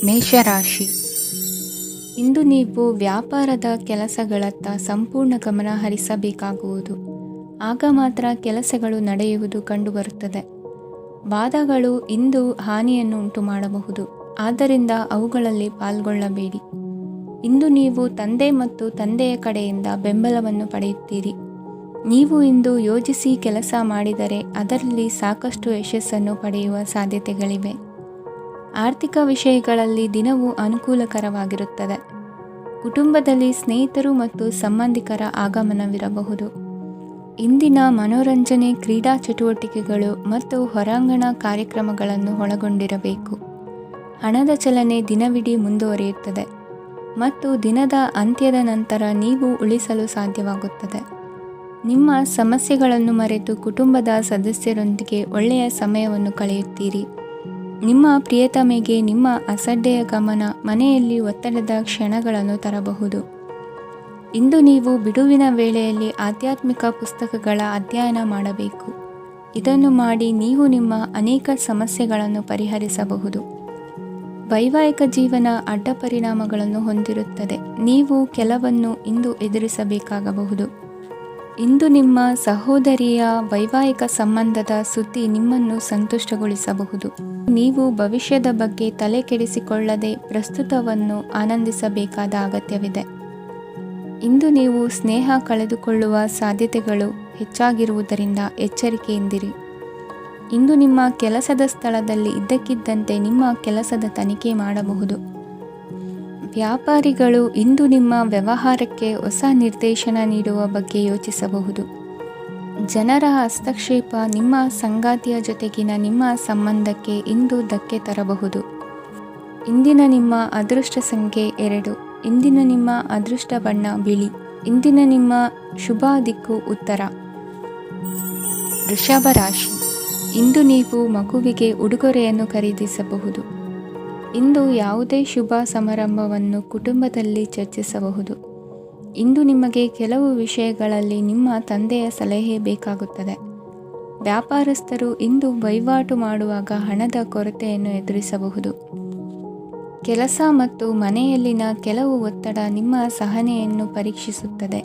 ಮೇಷರಾಶಿ. ಇಂದು ನೀವು ವ್ಯಾಪಾರದ ಕೆಲಸಗಳತ್ತ ಸಂಪೂರ್ಣ ಗಮನ ಹರಿಸಬೇಕಾಗುವುದು. ಆಗ ಮಾತ್ರ ಕೆಲಸಗಳು ನಡೆಯುವುದು ಕಂಡುಬರುತ್ತದೆ. ವಾದಗಳು ಇಂದು ಹಾನಿಯನ್ನು ಉಂಟು ಮಾಡಬಹುದು, ಆದ್ದರಿಂದ ಅವುಗಳಲ್ಲಿ ಪಾಲ್ಗೊಳ್ಳಬೇಡಿ. ಇಂದು ನೀವು ತಂದೆ ಮತ್ತು ತಂದೆಯ ಕಡೆಯಿಂದ ಬೆಂಬಲವನ್ನು ಪಡೆಯುತ್ತೀರಿ. ನೀವು ಇಂದು ಯೋಜಿಸಿ ಕೆಲಸ ಮಾಡಿದರೆ ಅದರಲ್ಲಿ ಸಾಕಷ್ಟು ಯಶಸ್ಸನ್ನು ಪಡೆಯುವ ಸಾಧ್ಯತೆಗಳಿವೆ. ಆರ್ಥಿಕ ವಿಷಯಗಳಲ್ಲಿ ದಿನವೂ ಅನುಕೂಲಕರವಾಗಿರುತ್ತದೆ. ಕುಟುಂಬದಲ್ಲಿ ಸ್ನೇಹಿತರು ಮತ್ತು ಸಂಬಂಧಿಕರ ಆಗಮನವಿರಬಹುದು. ಇಂದಿನ ಮನೋರಂಜನೆ ಕ್ರೀಡಾ ಚಟುವಟಿಕೆಗಳು ಮತ್ತು ಹೊರಾಂಗಣ ಕಾರ್ಯಕ್ರಮಗಳನ್ನು ಒಳಗೊಂಡಿರಬೇಕು. ಹಣದ ಚಲನೆ ದಿನವಿಡೀ ಮುಂದುವರಿಯುತ್ತದೆ ಮತ್ತು ದಿನದ ಅಂತ್ಯದ ನಂತರ ನೀವು ಉಳಿಸಲು ಸಾಧ್ಯವಾಗುತ್ತದೆ. ನಿಮ್ಮ ಸಮಸ್ಯೆಗಳನ್ನು ಮರೆತು ಕುಟುಂಬದ ಸದಸ್ಯರೊಂದಿಗೆ ಒಳ್ಳೆಯ ಸಮಯವನ್ನು ಕಳೆಯುತ್ತೀರಿ. ನಿಮ್ಮ ಪ್ರಿಯತಮೆಗೆ ನಿಮ್ಮ ಅಸಡ್ಡೆಯ ಗಮನ ಮನೆಯಲ್ಲಿ ಒತ್ತಡದ ಕ್ಷಣಗಳನ್ನು ತರಬಹುದು. ಇಂದು ನೀವು ಬಿಡುವಿನ ವೇಳೆಯಲ್ಲಿ ಆಧ್ಯಾತ್ಮಿಕ ಪುಸ್ತಕಗಳ ಅಧ್ಯಯನ ಮಾಡಬೇಕು. ಇದನ್ನು ಮಾಡಿ ನೀವು ನಿಮ್ಮ ಅನೇಕ ಸಮಸ್ಯೆಗಳನ್ನು ಪರಿಹರಿಸಬಹುದು. ವೈವಾಹಿಕ ಜೀವನ ಅಡ್ಡ ಪರಿಣಾಮಗಳನ್ನು ಹೊಂದಿರುತ್ತದೆ. ನೀವು ಕೆಲವನ್ನು ಇಂದು ಎದುರಿಸಬೇಕಾಗಬಹುದು. ಇಂದು ನಿಮ್ಮ ಸಹೋದರಿಯ ವೈವಾಹಿಕ ಸಂಬಂಧದ ಸುದ್ದಿ ನಿಮ್ಮನ್ನು ಸಂತುಷ್ಟಗೊಳಿಸಬಹುದು. ನೀವು ಭವಿಷ್ಯದ ಬಗ್ಗೆ ತಲೆ ಕೆಡಿಸಿಕೊಳ್ಳದೆ ಪ್ರಸ್ತುತವನ್ನು ಆನಂದಿಸಬೇಕಾದ ಅಗತ್ಯವಿದೆ. ಇಂದು ನೀವು ಸ್ನೇಹ ಕಳೆದುಕೊಳ್ಳುವ ಸಾಧ್ಯತೆಗಳು ಹೆಚ್ಚಾಗಿರುವುದರಿಂದ ಎಚ್ಚರಿಕೆಯಿಂದಿರಿ. ಇಂದು ನಿಮ್ಮ ಕೆಲಸದ ಸ್ಥಳದಲ್ಲಿ ಇದ್ದಕ್ಕಿದ್ದಂತೆ ನಿಮ್ಮ ಕೆಲಸದ ತನಿಖೆ ಮಾಡಬಹುದು. ವ್ಯಾಪಾರಿಗಳು ಇಂದು ನಿಮ್ಮ ವ್ಯವಹಾರಕ್ಕೆ ಹೊಸ ನಿರ್ದೇಶನ ನೀಡುವ ಬಗ್ಗೆ ಯೋಚಿಸಬಹುದು. ಜನರ ಹಸ್ತಕ್ಷೇಪ ನಿಮ್ಮ ಸಂಗಾತಿಯ ಜೊತೆಗಿನ ನಿಮ್ಮ ಸಂಬಂಧಕ್ಕೆ ಇಂದು ಧಕ್ಕೆ ತರಬಹುದು. ಇಂದಿನ ನಿಮ್ಮ ಅದೃಷ್ಟ ಸಂಖ್ಯೆ 2. ಇಂದಿನ ನಿಮ್ಮ ಅದೃಷ್ಟ ಬಣ್ಣ ಬಿಳಿ. ಇಂದಿನ ನಿಮ್ಮ ಶುಭ ದಿಕ್ಕು ಉತ್ತರ. ವೃಷಭ ರಾಶಿ. ಇಂದು ನೀವು ಮಗುವಿಗೆ ಉಡುಗೊರೆಯನ್ನು ಖರೀದಿಸಬಹುದು. ಇಂದು ಯಾವುದೇ ಶುಭ ಸಮಾರಂಭವನ್ನು ಕುಟುಂಬದಲ್ಲಿ ಚರ್ಚಿಸಬಹುದು. ಇಂದು ನಿಮಗೆ ಕೆಲವು ವಿಷಯಗಳಲ್ಲಿ ನಿಮ್ಮ ತಂದೆಯ ಸಲಹೆ ಬೇಕಾಗುತ್ತದೆ. ವ್ಯಾಪಾರಸ್ಥರು ಇಂದು ವಹಿವಾಟು ಮಾಡುವಾಗ ಹಣದ ಕೊರತೆಯನ್ನು ಎದುರಿಸಬಹುದು. ಕೆಲಸ ಮತ್ತು ಮನೆಯಲ್ಲಿನ ಕೆಲವು ಒತ್ತಡ ನಿಮ್ಮ ಸಹನೆಯನ್ನು ಪರೀಕ್ಷಿಸುತ್ತದೆ.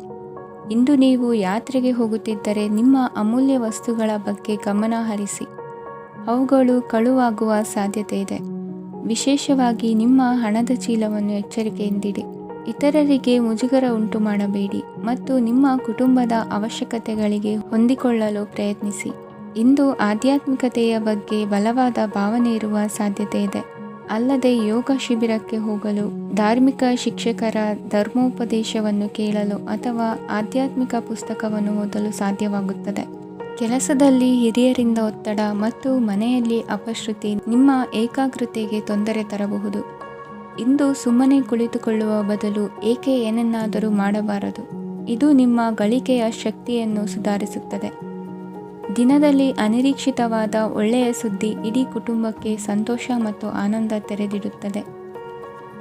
ಇಂದು ನೀವು ಯಾತ್ರೆಗೆ ಹೋಗುತ್ತಿದ್ದರೆ ನಿಮ್ಮ ಅಮೂಲ್ಯ ವಸ್ತುಗಳ ಬಗ್ಗೆ ಗಮನ ಹರಿಸಿ. ಅವುಗಳು ಕಳುವಾಗುವ ಸಾಧ್ಯತೆ ಇದೆ. ವಿಶೇಷವಾಗಿ ನಿಮ್ಮ ಹಣದ ಚೀಲವನ್ನು ಎಚ್ಚರಿಕೆಯಿಂದಿಡಿ. ಇತರರಿಗೆ ಮುಜುಗರ ಉಂಟು ಮಾಡಬೇಡಿ ಮತ್ತು ನಿಮ್ಮ ಕುಟುಂಬದ ಅವಶ್ಯಕತೆಗಳಿಗೆ ಹೊಂದಿಕೊಳ್ಳಲು ಪ್ರಯತ್ನಿಸಿ. ಇಂದು ಆಧ್ಯಾತ್ಮಿಕತೆಯ ಬಗ್ಗೆ ಬಲವಾದ ಭಾವನೆ ಇರುವ ಸಾಧ್ಯತೆ ಇದೆ. ಅಲ್ಲದೆ ಯೋಗ ಶಿಬಿರಕ್ಕೆ ಹೋಗಲು, ಧಾರ್ಮಿಕ ಶಿಕ್ಷಕರ ಧರ್ಮೋಪದೇಶವನ್ನು ಕೇಳಲು ಅಥವಾ ಆಧ್ಯಾತ್ಮಿಕ ಪುಸ್ತಕವನ್ನು ಓದಲು ಸಾಧ್ಯವಾಗುತ್ತದೆ. ಕೆಲಸದಲ್ಲಿ ಹಿರಿಯರಿಂದ ಒತ್ತಡ ಮತ್ತು ಮನೆಯಲ್ಲಿ ಅಪಶ್ರುತಿ ನಿಮ್ಮ ಏಕಾಗ್ರತೆಗೆ ತೊಂದರೆ ತರಬಹುದು. ಇಂದು ಸುಮ್ಮನೆ ಕುಳಿತುಕೊಳ್ಳುವ ಬದಲು ಏಕೆ ಏನನ್ನಾದರೂ ಮಾಡಬಾರದು. ಇದು ನಿಮ್ಮ ಗಳಿಕೆಯ ಶಕ್ತಿಯನ್ನು ಸುಧಾರಿಸುತ್ತದೆ. ದಿನದಲ್ಲಿ ಅನಿರೀಕ್ಷಿತವಾದ ಒಳ್ಳೆಯ ಸುದ್ದಿ ಇಡೀ ಕುಟುಂಬಕ್ಕೆ ಸಂತೋಷ ಮತ್ತು ಆನಂದ ತೆರೆದಿಡುತ್ತದೆ.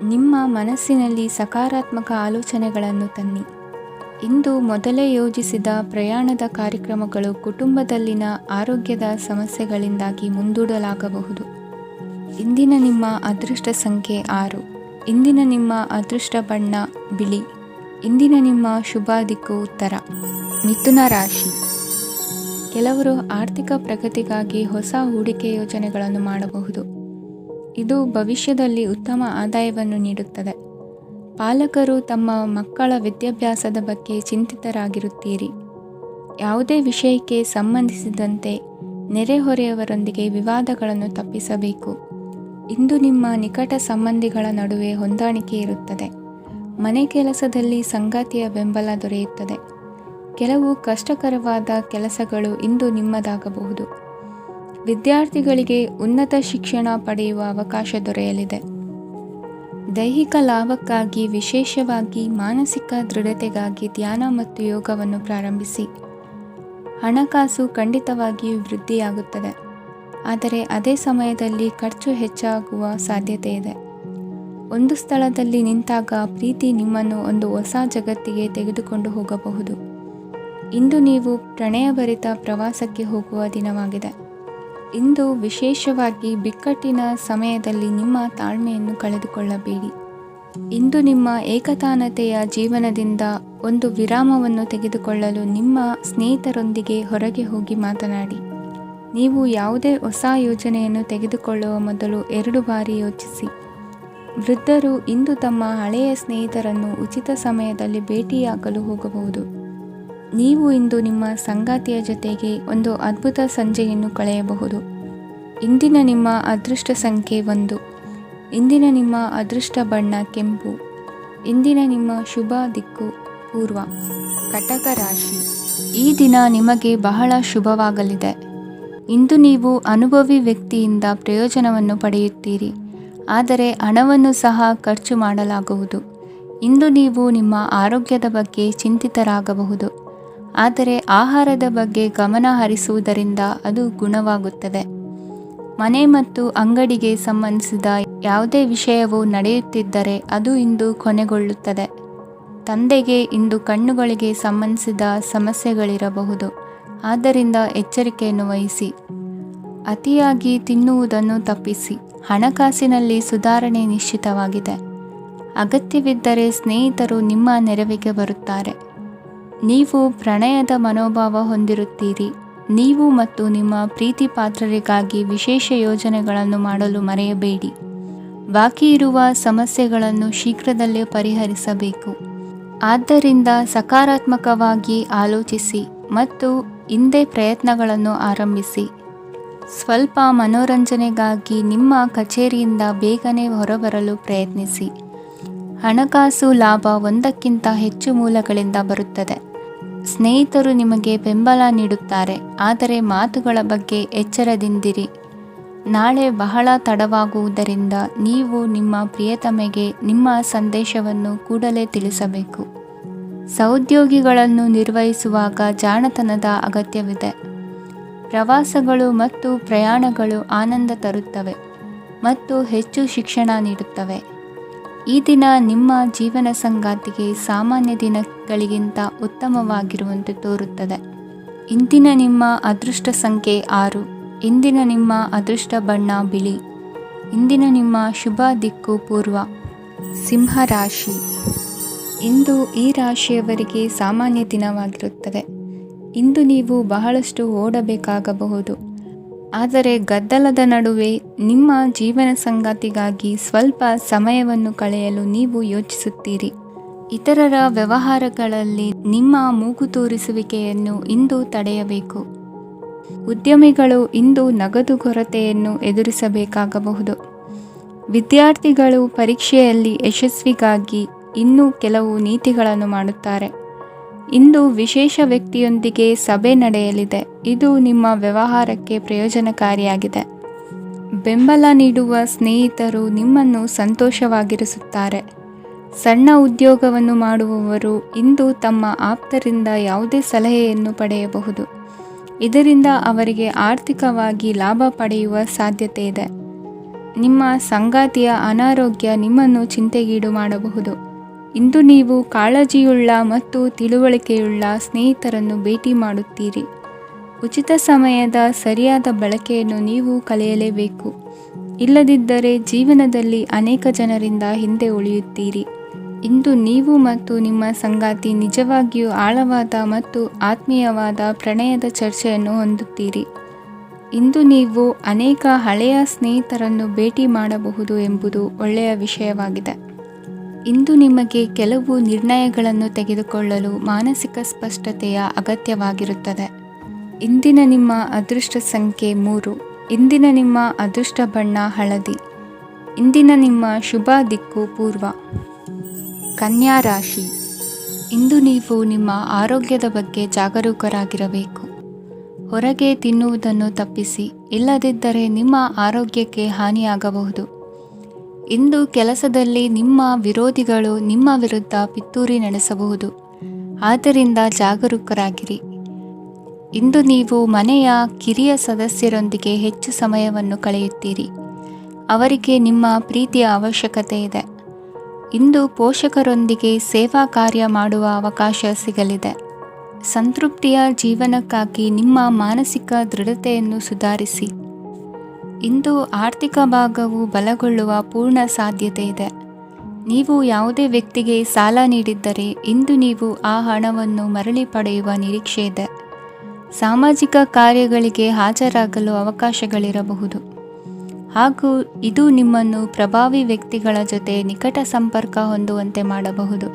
ನಿಮ್ಮ ಮನಸ್ಸಿನಲ್ಲಿ ಸಕಾರಾತ್ಮಕ ಆಲೋಚನೆಗಳನ್ನು ತನ್ನಿ. ಇಂದು ಮೊದಲೇ ಯೋಜಿಸಿದ ಪ್ರಯಾಣದ ಕಾರ್ಯಕ್ರಮಗಳು ಕುಟುಂಬದಲ್ಲಿನ ಆರೋಗ್ಯದ ಸಮಸ್ಯೆಗಳಿಂದಾಗಿ ಮುಂದೂಡಲಾಗಬಹುದು. ಇಂದಿನ ನಿಮ್ಮ ಅದೃಷ್ಟ ಸಂಖ್ಯೆ 6. ಇಂದಿನ ನಿಮ್ಮ ಅದೃಷ್ಟ ಬಣ್ಣ ಬಿಳಿ. ಇಂದಿನ ನಿಮ್ಮ ಶುಭ ದಿಕ್ಕು ಉತ್ತರ. ಮಿಥುನ ರಾಶಿ. ಕೆಲವರು ಆರ್ಥಿಕ ಪ್ರಗತಿಗಾಗಿ ಹೊಸ ಹೂಡಿಕೆ ಯೋಜನೆಗಳನ್ನು ಮಾಡಬಹುದು. ಇದು ಭವಿಷ್ಯದಲ್ಲಿ ಉತ್ತಮ ಆದಾಯವನ್ನು ನೀಡುತ್ತದೆ. ಪಾಲಕರು ತಮ್ಮ ಮಕ್ಕಳ ವಿದ್ಯಾಭ್ಯಾಸದ ಬಗ್ಗೆ ಚಿಂತಿತರಾಗಿರುತ್ತೀರಿ. ಯಾವುದೇ ವಿಷಯಕ್ಕೆ ಸಂಬಂಧಿಸಿದಂತೆ ನೆರೆಹೊರೆಯವರೊಂದಿಗೆ ವಿವಾದಗಳನ್ನು ತಪ್ಪಿಸಬೇಕು. ಇಂದು ನಿಮ್ಮ ನಿಕಟ ಸಂಬಂಧಿಗಳ ನಡುವೆ ಹೊಂದಾಣಿಕೆ ಇರುತ್ತದೆ. ಮನೆ ಕೆಲಸದಲ್ಲಿ ಸಂಗಾತಿಯ ಬೆಂಬಲ ದೊರೆಯುತ್ತದೆ. ಕೆಲವು ಕಷ್ಟಕರವಾದ ಕೆಲಸಗಳು ಇಂದು ನಿಮ್ಮದಾಗಬಹುದು. ವಿದ್ಯಾರ್ಥಿಗಳಿಗೆ ಉನ್ನತ ಶಿಕ್ಷಣ ಪಡೆಯುವ ಅವಕಾಶ ದೊರೆಯಲಿದೆ. ದೈಹಿಕ ಲಾಭಕ್ಕಾಗಿ, ವಿಶೇಷವಾಗಿ ಮಾನಸಿಕ ದೃಢತೆಗಾಗಿ ಧ್ಯಾನ ಮತ್ತು ಯೋಗವನ್ನು ಪ್ರಾರಂಭಿಸಿ. ಹಣಕಾಸು ಖಂಡಿತವಾಗಿಯೂ ವೃದ್ಧಿಯಾಗುತ್ತದೆ, ಆದರೆ ಅದೇ ಸಮಯದಲ್ಲಿ ಖರ್ಚು ಹೆಚ್ಚಾಗುವ ಸಾಧ್ಯತೆ ಇದೆ. ಒಂದು ಸ್ಥಳದಲ್ಲಿ ನಿಂತಾಗ ಪ್ರೀತಿ ನಿಮ್ಮನ್ನು ಒಂದು ಹೊಸ ಜಗತ್ತಿಗೆ ತೆಗೆದುಕೊಂಡು ಹೋಗಬಹುದು. ಇಂದು ನೀವು ಪ್ರಣಯಭರಿತ ಪ್ರವಾಸಕ್ಕೆ ಹೋಗುವ ದಿನವಾಗಿದೆ. ಇಂದು ವಿಶೇಷವಾಗಿ ಬಿಕ್ಕಟ್ಟಿನ ಸಮಯದಲ್ಲಿ ನಿಮ್ಮ ತಾಳ್ಮೆಯನ್ನು ಕಳೆದುಕೊಳ್ಳಬೇಡಿ. ಇಂದು ನಿಮ್ಮ ಏಕತಾನತೆಯ ಜೀವನದಿಂದ ಒಂದು ವಿರಾಮವನ್ನು ತೆಗೆದುಕೊಳ್ಳಲು ನಿಮ್ಮ ಸ್ನೇಹಿತರೊಂದಿಗೆ ಹೊರಗೆ ಹೋಗಿ ಮಾತನಾಡಿ. ನೀವು ಯಾವುದೇ ಹೊಸ ಯೋಜನೆಯನ್ನು ತೆಗೆದುಕೊಳ್ಳುವ ಮೊದಲು 2 ಬಾರಿ ಯೋಚಿಸಿ. ವೃದ್ಧರು ಇಂದು ತಮ್ಮ ಹಳೆಯ ಸ್ನೇಹಿತರನ್ನು ಉಚಿತ ಸಮಯದಲ್ಲಿ ಭೇಟಿಯಾಗಲು ಹೋಗಬಹುದು. ನೀವು ಇಂದು ನಿಮ್ಮ ಸಂಗಾತಿಯ ಜೊತೆಗೆ ಒಂದು ಅದ್ಭುತ ಸಂಜೆಯನ್ನು ಕಳೆಯಬಹುದು. ಇಂದಿನ ನಿಮ್ಮ ಅದೃಷ್ಟ ಸಂಖ್ಯೆ 1. ಇಂದಿನ ನಿಮ್ಮ ಅದೃಷ್ಟ ಬಣ್ಣ ಕೆಂಪು. ಇಂದಿನ ನಿಮ್ಮ ಶುಭ ದಿಕ್ಕು ಪೂರ್ವ. ಕಟಕ ರಾಶಿ. ಈ ದಿನ ನಿಮಗೆ ಬಹಳ ಶುಭವಾಗಲಿದೆ. ಇಂದು ನೀವು ಅನುಭವಿ ವ್ಯಕ್ತಿಯಿಂದ ಪ್ರಯೋಜನವನ್ನು ಪಡೆಯುತ್ತೀರಿ, ಆದರೆ ಹಣವನ್ನು ಸಹ ಖರ್ಚು ಮಾಡಲಾಗುವುದು. ಇಂದು ನೀವು ನಿಮ್ಮ ಆರೋಗ್ಯದ ಬಗ್ಗೆ ಚಿಂತಿತರಾಗಬಹುದು, ಆದರೆ ಆಹಾರದ ಬಗ್ಗೆ ಗಮನ ಹರಿಸುವುದರಿಂದ ಅದು ಗುಣವಾಗುತ್ತದೆ. ಮನೆ ಮತ್ತು ಅಂಗಡಿಗೆ ಸಂಬಂಧಿಸಿದ ಯಾವುದೇ ವಿಷಯವು ನಡೆಯುತ್ತಿದ್ದರೆ ಅದು ಇಂದು ಕೊನೆಗೊಳ್ಳುತ್ತದೆ. ತಂದೆಗೆ ಇಂದು ಕಣ್ಣುಗಳಿಗೆ ಸಂಬಂಧಿಸಿದ ಸಮಸ್ಯೆಗಳಿರಬಹುದು, ಆದ್ದರಿಂದ ಎಚ್ಚರಿಕೆಯನ್ನು ವಹಿಸಿ. ಅತಿಯಾಗಿ ತಿನ್ನುವುದನ್ನು ತಪ್ಪಿಸಿ. ಹಣಕಾಸಿನಲ್ಲಿ ಸುಧಾರಣೆ ನಿಶ್ಚಿತವಾಗಿದೆ. ಅಗತ್ಯವಿದ್ದರೆ ಸ್ನೇಹಿತರು ನಿಮ್ಮ ನೆರವಿಗೆ ಬರುತ್ತಾರೆ. ನೀವು ಪ್ರಣಯದ ಮನೋಭಾವ ಹೊಂದಿರುತ್ತೀರಿ. ನೀವು ಮತ್ತು ನಿಮ್ಮ ಪ್ರೀತಿ ಪಾತ್ರರಿಗಾಗಿ ವಿಶೇಷ ಯೋಜನೆಗಳನ್ನು ಮಾಡಲು ಮರೆಯಬೇಡಿ. ಬಾಕಿ ಇರುವ ಸಮಸ್ಯೆಗಳನ್ನು ಶೀಘ್ರದಲ್ಲೇ ಪರಿಹರಿಸಬೇಕು. ಆದ್ದರಿಂದ ಸಕಾರಾತ್ಮಕವಾಗಿ ಆಲೋಚಿಸಿ ಮತ್ತು ಇಂದೇ ಪ್ರಯತ್ನಗಳನ್ನು ಆರಂಭಿಸಿ. ಸ್ವಲ್ಪ ಮನೋರಂಜನೆಗಾಗಿ ನಿಮ್ಮ ಕಚೇರಿಯಿಂದ ಬೇಗನೆ ಹೊರಬರಲು ಪ್ರಯತ್ನಿಸಿ. ಹಣಕಾಸು ಲಾಭ 1ಕ್ಕಿಂತ ಹೆಚ್ಚು ಮೂಲಗಳಿಂದ ಬರುತ್ತದೆ. ಸ್ನೇಹಿತರು ನಿಮಗೆ ಬೆಂಬಲ ನೀಡುತ್ತಾರೆ, ಆದರೆ ಮಾತುಗಳ ಬಗ್ಗೆ ಎಚ್ಚರದಿಂದಿರಿ. ನಾಳೆ ಬಹಳ ತಡವಾಗುವುದರಿಂದ ನೀವು ನಿಮ್ಮ ಪ್ರಿಯತಮೆಗೆ ನಿಮ್ಮ ಸಂದೇಶವನ್ನು ಕೂಡಲೇ ತಿಳಿಸಬೇಕು. ಸಹೋದ್ಯೋಗಿಗಳನ್ನು ನಿರ್ವಹಿಸುವಾಗ ಜಾಣತನದ ಅಗತ್ಯವಿದೆ. ಪ್ರವಾಸಗಳು ಮತ್ತು ಪ್ರಯಾಣಗಳು ಆನಂದ ತರುತ್ತವೆ ಮತ್ತು ಹೆಚ್ಚು ಶಿಕ್ಷಣ ನೀಡುತ್ತವೆ. ಈ ದಿನ ನಿಮ್ಮ ಜೀವನ ಸಂಗಾತಿಗೆ ಸಾಮಾನ್ಯ ದಿನಗಳಿಗಿಂತ ಉತ್ತಮವಾಗಿರುವಂತೆ ತೋರುತ್ತದೆ. ಇಂದಿನ ನಿಮ್ಮ ಅದೃಷ್ಟ ಸಂಖ್ಯೆ 6. ಇಂದಿನ ನಿಮ್ಮ ಅದೃಷ್ಟ ಬಣ್ಣ ಬಿಳಿ. ಇಂದಿನ ನಿಮ್ಮ ಶುಭ ದಿಕ್ಕು ಪೂರ್ವ. ಸಿಂಹ ರಾಶಿ. ಇಂದು ಈ ರಾಶಿಯವರಿಗೆ ಸಾಮಾನ್ಯ ದಿನವಾಗಿರುತ್ತದೆ. ಇಂದು ನೀವು ಬಹಳಷ್ಟು ಓಡಬೇಕಾಗಬಹುದು, ಆದರೆ ಗದ್ದಲದ ನಡುವೆ ನಿಮ್ಮ ಜೀವನ ಸಂಗಾತಿಗಾಗಿ ಸ್ವಲ್ಪ ಸಮಯವನ್ನು ಕಳೆಯಲು ನೀವು ಯೋಚಿಸುತ್ತೀರಿ. ಇತರರ ವ್ಯವಹಾರಗಳಲ್ಲಿ ನಿಮ್ಮ ಮೂಗು ತೂರಿಸುವಿಕೆಯನ್ನು ಇಂದು ತಡೆಯಬೇಕು. ಉದ್ಯಮಿಗಳು ಇಂದು ನಗದು ಕೊರತೆಯನ್ನು ಎದುರಿಸಬೇಕಾಗಬಹುದು. ವಿದ್ಯಾರ್ಥಿಗಳು ಪರೀಕ್ಷೆಯಲ್ಲಿ ಯಶಸ್ವಿಗಾಗಿ ಇನ್ನೂ ಕೆಲವು ನೀತಿಗಳನ್ನು ಮಾಡುತ್ತಾರೆ. ಇಂದು ವಿಶೇಷ ವ್ಯಕ್ತಿಯೊಂದಿಗೆ ಸಭೆ ನಡೆಯಲಿದೆ. ಇದು ನಿಮ್ಮ ವ್ಯವಹಾರಕ್ಕೆ ಪ್ರಯೋಜನಕಾರಿಯಾಗಿದೆ. ಬೆಂಬಲ ನೀಡುವ ಸ್ನೇಹಿತರು ನಿಮ್ಮನ್ನು ಸಂತೋಷವಾಗಿರಿಸುತ್ತಾರೆ. ಸಣ್ಣ ಉದ್ಯೋಗವನ್ನು ಮಾಡುವವರು ಇಂದು ತಮ್ಮ ಆಪ್ತರಿಂದ ಯಾವುದೇ ಸಲಹೆಯನ್ನು ಪಡೆಯಬಹುದು. ಇದರಿಂದ ಅವರಿಗೆ ಆರ್ಥಿಕವಾಗಿ ಲಾಭ ಪಡೆಯುವ ಸಾಧ್ಯತೆ ಇದೆ. ನಿಮ್ಮ ಸಂಗಾತಿಯ ಅನಾರೋಗ್ಯ ನಿಮ್ಮನ್ನು ಚಿಂತೆಗೀಡು ಮಾಡಬಹುದು. ಇಂದು ನೀವು ಕಾಳಜಿಯುಳ್ಳ ಮತ್ತು ತಿಳುವಳಿಕೆಯುಳ್ಳ ಸ್ನೇಹಿತರನ್ನು ಭೇಟಿ ಮಾಡುತ್ತೀರಿ. ಉಚಿತ ಸಮಯದ ಸರಿಯಾದ ಬಳಕೆಯನ್ನು ನೀವು ಕಲಿಯಲೇಬೇಕು. ಇಲ್ಲದಿದ್ದರೆ ಜೀವನದಲ್ಲಿ ಅನೇಕ ಜನರಿಂದ ಹಿಂದೆ ಉಳಿಯುತ್ತೀರಿ. ಇಂದು ನೀವು ಮತ್ತು ನಿಮ್ಮ ಸಂಗಾತಿ ನಿಜವಾಗಿಯೂ ಆಳವಾದ ಮತ್ತು ಆತ್ಮೀಯವಾದ ಪ್ರಣಯದ ಚರ್ಚೆಯನ್ನು ಹೊಂದುತ್ತೀರಿ. ಇಂದು ನೀವು ಅನೇಕ ಹಳೆಯ ಸ್ನೇಹಿತರನ್ನು ಭೇಟಿ ಮಾಡಬಹುದು ಎಂಬುದು ಒಳ್ಳೆಯ ವಿಷಯವಾಗಿದೆ. ಇಂದು ನಿಮಗೆ ಕೆಲವು ನಿರ್ಣಯಗಳನ್ನು ತೆಗೆದುಕೊಳ್ಳಲು ಮಾನಸಿಕ ಸ್ಪಷ್ಟತೆಯ ಅಗತ್ಯವಾಗಿರುತ್ತದೆ. ಇಂದಿನ ನಿಮ್ಮ ಅದೃಷ್ಟ ಸಂಖ್ಯೆ 3. ಇಂದಿನ ನಿಮ್ಮ ಅದೃಷ್ಟ ಬಣ್ಣ ಹಳದಿ. ಇಂದಿನ ನಿಮ್ಮ ಶುಭ ದಿಕ್ಕು ಪೂರ್ವ. ಕನ್ಯಾ ರಾಶಿ. ಇಂದು ನೀವು ನಿಮ್ಮ ಆರೋಗ್ಯದ ಬಗ್ಗೆ ಜಾಗರೂಕರಾಗಿರಬೇಕು. ಹೊರಗೆ ತಿನ್ನುವುದನ್ನು ತಪ್ಪಿಸಿ, ಇಲ್ಲದಿದ್ದರೆ ನಿಮ್ಮ ಆರೋಗ್ಯಕ್ಕೆ ಹಾನಿಯಾಗಬಹುದು. ಇಂದು ಕೆಲಸದಲ್ಲಿ ನಿಮ್ಮ ವಿರೋಧಿಗಳು ನಿಮ್ಮ ವಿರುದ್ಧ ಪಿತೂರಿ ನಡೆಸಬಹುದು, ಆದ್ದರಿಂದ ಜಾಗರೂಕರಾಗಿರಿ. ಇಂದು ನೀವು ಮನೆಯ ಕಿರಿಯ ಸದಸ್ಯರೊಂದಿಗೆ ಹೆಚ್ಚು ಸಮಯವನ್ನು ಕಳೆಯುತ್ತೀರಿ. ಅವರಿಗೆ ನಿಮ್ಮ ಪ್ರೀತಿಯ ಅವಶ್ಯಕತೆ ಇದೆ. ಇಂದು ಪೋಷಕರೊಂದಿಗೆ ಸೇವಾ ಕಾರ್ಯ ಮಾಡುವ ಅವಕಾಶ ಸಿಗಲಿದೆ. ಸಂತೃಪ್ತಿಯ ಜೀವನಕ್ಕಾಗಿ ನಿಮ್ಮ ಮಾನಸಿಕ ದೃಢತೆಯನ್ನು ಸುಧಾರಿಸಿ. ಇಂದು ಆರ್ಥಿಕ ಭಾಗವು ಬಲಗೊಳ್ಳುವ ಪೂರ್ಣ ಸಾಧ್ಯತೆ ಇದೆ. ನೀವು ಯಾವುದೇ ವ್ಯಕ್ತಿಗೆ ಸಾಲ ನೀಡಿದ್ದರೆ ಇಂದು ನೀವು ಆ ಹಣವನ್ನು ಮರಳಿ ಪಡೆಯುವ ನಿರೀಕ್ಷೆ ಇದೆ. ಸಾಮಾಜಿಕ ಕಾರ್ಯಗಳಿಗೆ ಹಾಜರಾಗಲು ಅವಕಾಶಗಳಿರಬಹುದು ಹಾಗೂ ಇದು ನಿಮ್ಮನ್ನು ಪ್ರಭಾವಿ ವ್ಯಕ್ತಿಗಳ ಜೊತೆ ನಿಕಟ ಸಂಪರ್ಕ ಹೊಂದುವಂತೆ ಮಾಡಬಹುದು.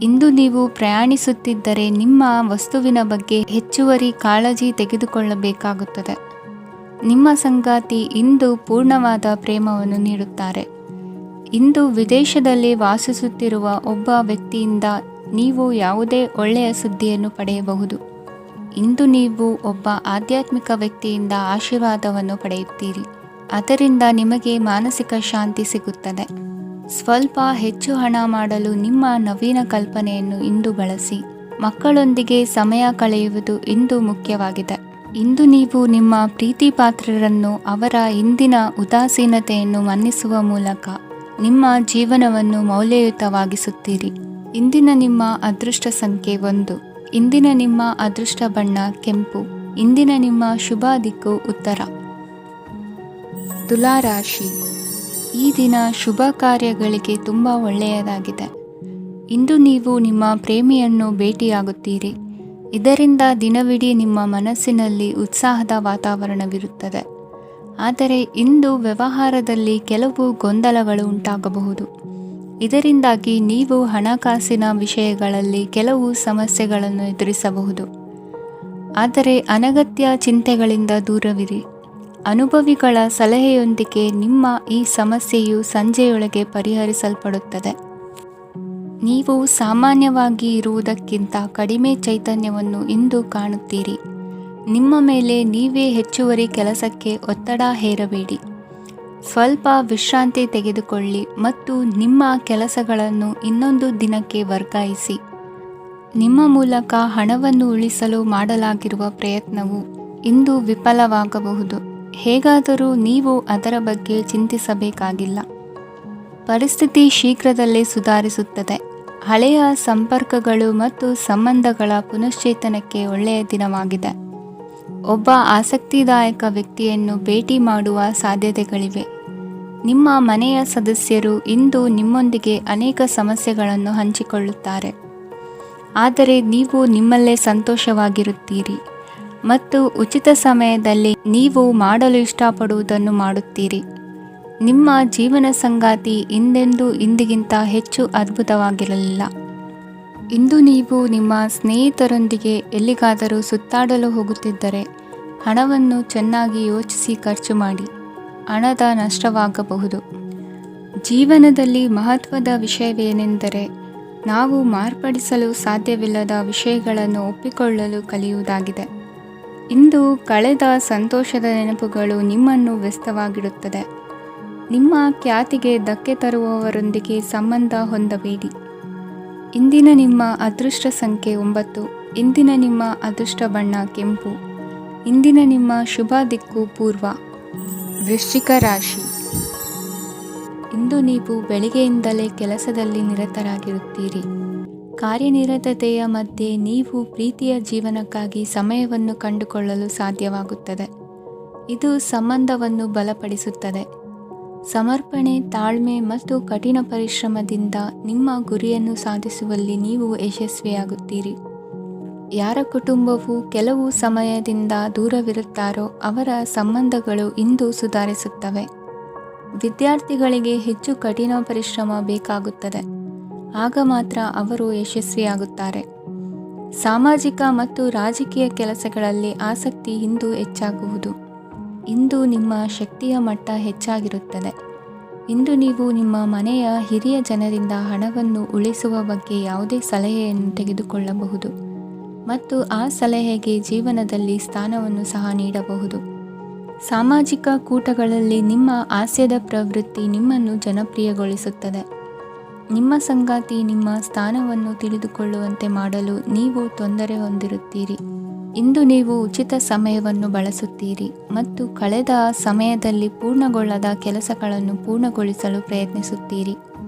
ಇಂದು ನೀವು ಪ್ರಯಾಣಿಸುತ್ತಿದ್ದರೆ ನಿಮ್ಮ ವಸ್ತುವಿನ ಬಗ್ಗೆ ಹೆಚ್ಚುವರಿ ಕಾಳಜಿ ತೆಗೆದುಕೊಳ್ಳಬೇಕಾಗುತ್ತದೆ. ನಿಮ್ಮ ಸಂಗಾತಿ ಇಂದು ಪೂರ್ಣವಾದ ಪ್ರೇಮವನ್ನು ನೀಡುತ್ತಾರೆ. ಇಂದು ವಿದೇಶದಲ್ಲಿ ವಾಸಿಸುತ್ತಿರುವ ಒಬ್ಬ ವ್ಯಕ್ತಿಯಿಂದ ನೀವು ಯಾವುದೇ ಒಳ್ಳೆಯ ಸುದ್ದಿಯನ್ನು ಪಡೆಯಬಹುದು. ಇಂದು ನೀವು ಒಬ್ಬ ಆಧ್ಯಾತ್ಮಿಕ ವ್ಯಕ್ತಿಯಿಂದ ಆಶೀರ್ವಾದವನ್ನು ಪಡೆಯುತ್ತೀರಿ. ಅದರಿಂದ ನಿಮಗೆ ಮಾನಸಿಕ ಶಾಂತಿ ಸಿಗುತ್ತದೆ. ಸ್ವಲ್ಪ ಹೆಚ್ಚು ಹಣ ಮಾಡಲು ನಿಮ್ಮ ನವೀನ ಕಲ್ಪನೆಯನ್ನು ಇಂದು ಬಳಸಿ. ಮಕ್ಕಳೊಂದಿಗೆ ಸಮಯ ಕಳೆಯುವುದು ಇಂದು ಮುಖ್ಯವಾಗಿದೆ. ಇಂದು ನೀವು ನಿಮ್ಮ ಪ್ರೀತಿ ಪಾತ್ರರನ್ನು ಅವರ ಇಂದಿನ ಉದಾಸೀನತೆಯನ್ನು ಮನ್ನಿಸುವ ಮೂಲಕ ನಿಮ್ಮ ಜೀವನವನ್ನು ಮೌಲ್ಯಯುತವಾಗಿಸುತ್ತೀರಿ. ಇಂದಿನ ನಿಮ್ಮ ಅದೃಷ್ಟ ಸಂಖ್ಯೆ 1. ಇಂದಿನ ನಿಮ್ಮ ಅದೃಷ್ಟ ಬಣ್ಣ ಕೆಂಪು. ಇಂದಿನ ನಿಮ್ಮ ಶುಭ ದಿಕ್ಕು ಉತ್ತರ. ತುಲಾ ರಾಶಿ. ಈ ದಿನ ಶುಭ ಕಾರ್ಯಗಳಿಗೆ ತುಂಬ ಒಳ್ಳೆಯದಾಗಿದೆ. ಇಂದು ನೀವು ನಿಮ್ಮ ಪ್ರೇಮಿಯನ್ನು ಭೇಟಿಯಾಗುತ್ತೀರಿ. ಇದರಿಂದ ದಿನವಿಡೀ ನಿಮ್ಮ ಮನಸ್ಸಿನಲ್ಲಿ ಉತ್ಸಾಹದ ವಾತಾವರಣವಿರುತ್ತದೆ. ಆದರೆ ಇಂದು ವ್ಯವಹಾರದಲ್ಲಿ ಕೆಲವು ಗೊಂದಲಗಳು ಉಂಟಾಗಬಹುದು. ಇದರಿಂದಾಗಿ ನೀವು ಹಣಕಾಸಿನ ವಿಷಯಗಳಲ್ಲಿ ಕೆಲವು ಸಮಸ್ಯೆಗಳನ್ನು ಎದುರಿಸಬಹುದು. ಆದರೆ ಅನಗತ್ಯ ಚಿಂತೆಗಳಿಂದ ದೂರವಿರಿ. ಅನುಭವಿಗಳ ಸಲಹೆಯೊಂದಿಗೆ ನಿಮ್ಮ ಈ ಸಮಸ್ಯೆಯು ಸಂಜೆಯೊಳಗೆ ಪರಿಹರಿಸಲ್ಪಡುತ್ತದೆ. ನೀವು ಸಾಮಾನ್ಯವಾಗಿ ಇರುವುದಕ್ಕಿಂತ ಕಡಿಮೆ ಚೈತನ್ಯವನ್ನು ಇಂದು ಕಾಣುತ್ತೀರಿ. ನಿಮ್ಮ ಮೇಲೆ ನೀವೇ ಹೆಚ್ಚುವರಿ ಕೆಲಸಕ್ಕೆ ಒತ್ತಡ ಹೇರಬೇಡಿ. ಸ್ವಲ್ಪ ವಿಶ್ರಾಂತಿ ತೆಗೆದುಕೊಳ್ಳಿ ಮತ್ತು ನಿಮ್ಮ ಕೆಲಸಗಳನ್ನು ಇನ್ನೊಂದು ದಿನಕ್ಕೆ ವರ್ಗಾಯಿಸಿ. ನಿಮ್ಮ ಮೂಲಕ ಹಣವನ್ನು ಉಳಿಸಲು ಮಾಡಲಾಗಿರುವ ಪ್ರಯತ್ನವು ಇಂದು ವಿಫಲವಾಗಬಹುದು. ಹೇಗಾದರೂ ನೀವು ಅದರ ಬಗ್ಗೆ ಚಿಂತಿಸಬೇಕಾಗಿಲ್ಲ. ಪರಿಸ್ಥಿತಿ ಶೀಘ್ರದಲ್ಲೇ ಸುಧಾರಿಸುತ್ತದೆ. ಹಳೆಯ ಸಂಪರ್ಕಗಳು ಮತ್ತು ಸಂಬಂಧಗಳ ಪುನಶ್ಚೇತನಕ್ಕೆ ಒಳ್ಳೆಯ ದಿನವಾಗಿದೆ. ಒಬ್ಬ ಆಸಕ್ತಿದಾಯಕ ವ್ಯಕ್ತಿಯನ್ನು ಭೇಟಿ ಮಾಡುವ ಸಾಧ್ಯತೆಗಳಿವೆ. ನಿಮ್ಮ ಮನೆಯ ಸದಸ್ಯರು ಇಂದು ನಿಮ್ಮೊಂದಿಗೆ ಅನೇಕ ಸಮಸ್ಯೆಗಳನ್ನು ಹಂಚಿಕೊಳ್ಳುತ್ತಾರೆ. ಆದರೆ ನೀವು ನಿಮ್ಮಲ್ಲೇ ಸಂತೋಷವಾಗಿರುತ್ತೀರಿ ಮತ್ತು ಉಚಿತ ಸಮಯದಲ್ಲಿ ನೀವು ಮಾಡಲು ಇಷ್ಟಪಡುವುದನ್ನು ಮಾಡುತ್ತೀರಿ. ನಿಮ್ಮ ಜೀವನ ಸಂಗಾತಿ ಇಂದೆಂದೂ ಇಂದಿಗಿಂತ ಹೆಚ್ಚು ಅದ್ಭುತವಾಗಿರಲಿಲ್ಲ. ಇಂದು ನೀವು ನಿಮ್ಮ ಸ್ನೇಹಿತರೊಂದಿಗೆ ಎಲ್ಲಿಗಾದರೂ ಸುತ್ತಾಡಲು ಹೋಗುತ್ತಿದ್ದರೆ ಹಣವನ್ನು ಚೆನ್ನಾಗಿ ಯೋಚಿಸಿ ಖರ್ಚು ಮಾಡಿ. ಹಣದ ನಷ್ಟವಾಗಬಹುದು. ಜೀವನದಲ್ಲಿ ಮಹತ್ವದ ವಿಷಯವೇನೆಂದರೆ ನಾವು ಮಾರ್ಪಡಿಸಲು ಸಾಧ್ಯವಿಲ್ಲದ ವಿಷಯಗಳನ್ನು ಒಪ್ಪಿಕೊಳ್ಳಲು ಕಲಿಯುವುದಾಗಿದೆ. ಇಂದು ಕಳೆದ ಸಂತೋಷದ ನೆನಪುಗಳು ನಿಮ್ಮನ್ನು ವ್ಯಸ್ತವಾಗಿಡುತ್ತದೆ. ನಿಮ್ಮ ಖ್ಯಾತಿಗೆ ಧಕ್ಕೆ ತರುವವರೊಂದಿಗೆ ಸಂಬಂಧ ಹೊಂದಬೇಡಿ. ಇಂದಿನ ನಿಮ್ಮ ಅದೃಷ್ಟ ಸಂಖ್ಯೆ 9. ಇಂದಿನ ನಿಮ್ಮ ಅದೃಷ್ಟ ಬಣ್ಣ ಕೆಂಪು. ಇಂದಿನ ನಿಮ್ಮ ಶುಭ ದಿಕ್ಕು ಪೂರ್ವ. ವೃಶ್ಚಿಕ ರಾಶಿ. ಇಂದು ನೀವು ಬೆಳಿಗ್ಗೆಯಿಂದಲೇ ಕೆಲಸದಲ್ಲಿ ನಿರತರಾಗಿರುತ್ತೀರಿ. ಕಾರ್ಯನಿರತತೆಯ ಮಧ್ಯೆ ನೀವು ಪ್ರೀತಿಯ ಜೀವನಕ್ಕಾಗಿ ಸಮಯವನ್ನು ಕಂಡುಕೊಳ್ಳಲು ಸಾಧ್ಯವಾಗುತ್ತದೆ. ಇದು ಸಂಬಂಧವನ್ನು ಬಲಪಡಿಸುತ್ತದೆ. ಸಮರ್ಪಣೆ, ತಾಳ್ಮೆ ಮತ್ತು ಕಠಿಣ ಪರಿಶ್ರಮದಿಂದ ನಿಮ್ಮ ಗುರಿಯನ್ನು ಸಾಧಿಸುವಲ್ಲಿ ನೀವು ಯಶಸ್ವಿಯಾಗುತ್ತೀರಿ. ಯಾರ ಕುಟುಂಬವು ಕೆಲವು ಸಮಯದಿಂದ ದೂರವಿರುತ್ತಾರೋ ಅವರ ಸಂಬಂಧಗಳು ಇಂದು ಸುಧಾರಿಸುತ್ತವೆ. ವಿದ್ಯಾರ್ಥಿಗಳಿಗೆ ಹೆಚ್ಚು ಕಠಿಣ ಪರಿಶ್ರಮ ಬೇಕಾಗುತ್ತದೆ. ಆಗ ಮಾತ್ರ ಅವರು ಯಶಸ್ವಿಯಾಗುತ್ತಾರೆ. ಸಾಮಾಜಿಕ ಮತ್ತು ರಾಜಕೀಯ ಕೆಲಸಗಳಲ್ಲಿ ಆಸಕ್ತಿ ಇಂದು ಹೆಚ್ಚಾಗುವುದು. ಇಂದು ನಿಮ್ಮ ಶಕ್ತಿಯ ಮಟ್ಟ ಹೆಚ್ಚಾಗಿರುತ್ತದೆ. ಇಂದು ನೀವು ನಿಮ್ಮ ಮನೆಯ ಹಿರಿಯ ಜನರಿಂದ ಹಣವನ್ನು ಉಳಿಸುವ ಬಗ್ಗೆ ಯಾವುದೇ ಸಲಹೆಯನ್ನು ತೆಗೆದುಕೊಳ್ಳಬಹುದು ಮತ್ತು ಆ ಸಲಹೆಗೆ ಜೀವನದಲ್ಲಿ ಸ್ಥಾನವನ್ನು ಸಹ ನೀಡಬಹುದು. ಸಾಮಾಜಿಕ ಕೂಟಗಳಲ್ಲಿ ನಿಮ್ಮ ಹಾಸ್ಯದ ಪ್ರವೃತ್ತಿ ನಿಮ್ಮನ್ನು ಜನಪ್ರಿಯಗೊಳಿಸುತ್ತದೆ. ನಿಮ್ಮ ಸಂಗಾತಿ ನಿಮ್ಮ ಸ್ಥಾನವನ್ನು ತಿಳಿದುಕೊಳ್ಳುವಂತೆ ಮಾಡಲು ನೀವು ತೊಂದರೆ ಹೊಂದಿರುತ್ತೀರಿ. ಇಂದು ನೀವು ಉಚಿತ ಸಮಯವನ್ನು ಬಳಸುತ್ತೀರಿ ಮತ್ತು ಕಳೆದ ಸಮಯದಲ್ಲಿ ಪೂರ್ಣಗೊಳ್ಳದ ಕೆಲಸಗಳನ್ನು ಪೂರ್ಣಗೊಳಿಸಲು ಪ್ರಯತ್ನಿಸುತ್ತೀರಿ.